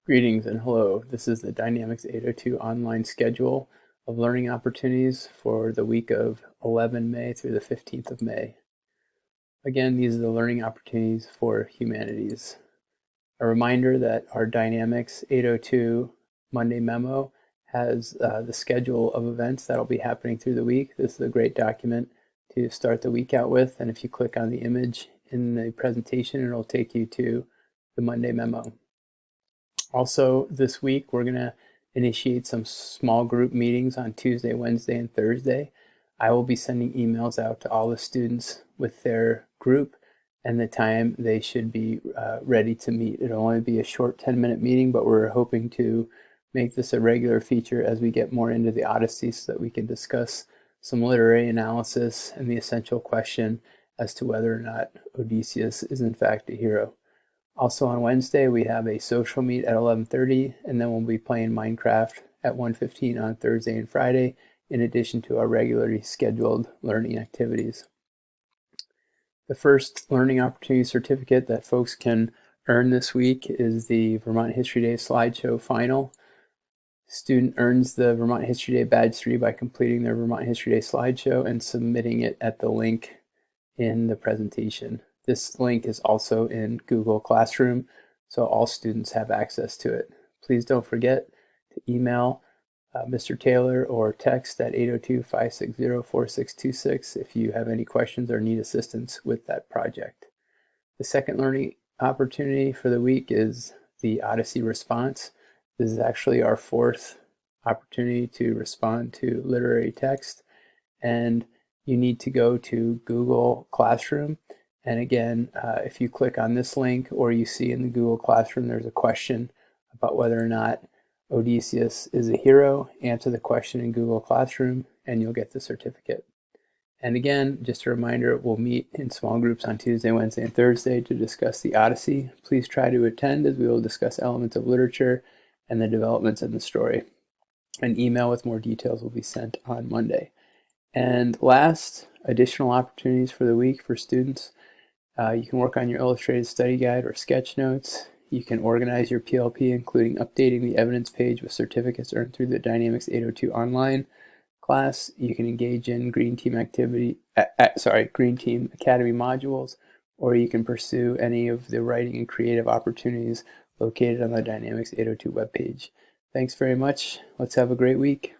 Greetings and hello. This is the Dynamix 802 online schedule of learning opportunities for the week of 11 May through the 15th of May. Again, these are the learning opportunities for humanities. A reminder that our Dynamix 802 Monday memo has the schedule of events that will be happening through the week. This is a great document to start the week out with, and if you click on the image in the presentation, it'll take you to the Monday memo. Also, this week, we're going to initiate some small group meetings on Tuesday, Wednesday, and Thursday. I will be sending emails out to all the students with their group and the time they should be ready to meet. It'll only be a short 10-minute meeting, but we're hoping to make this a regular feature as we get more into the Odyssey so that we can discuss some literary analysis and the essential question as to whether or not Odysseus is in fact a hero. Also on Wednesday, we have a social meet at 11:30, and then we'll be playing Minecraft at 1:15 on Thursday and Friday, in addition to our regularly scheduled learning activities. The first learning opportunity certificate that folks can earn this week is the Vermont History Day Slideshow Final. Student earns the Vermont History Day Badge 3 by completing their Vermont History Day slideshow and submitting it at the link in the presentation. This link is also in Google Classroom, so all students have access to it. Please don't forget to email Mr. Taylor or text at 802-560-4626 if you have any questions or need assistance with that project. The second learning opportunity for the week is the Odyssey Response. This is actually our fourth opportunity to respond to literary text, and you need to go to Google Classroom. And again, if you click on this link or you see in the Google Classroom, there's a question about whether or not Odysseus is a hero. Answer the question in Google Classroom and you'll get the certificate. And again, just a reminder, we'll meet in small groups on Tuesday, Wednesday, and Thursday to discuss the Odyssey. Please try to attend as we will discuss elements of literature and the developments in the story. An email with more details will be sent on Monday. And last, additional opportunities for the week for students. You can work on your illustrated study guide or sketch notes. You can organize your PLP, including updating the evidence page with certificates earned through the Dynamix 802 online class. You can engage in Green Team Academy modules, or you can pursue any of the writing and creative opportunities located on the Dynamix 802 webpage. Thanks very much. Let's have a great week.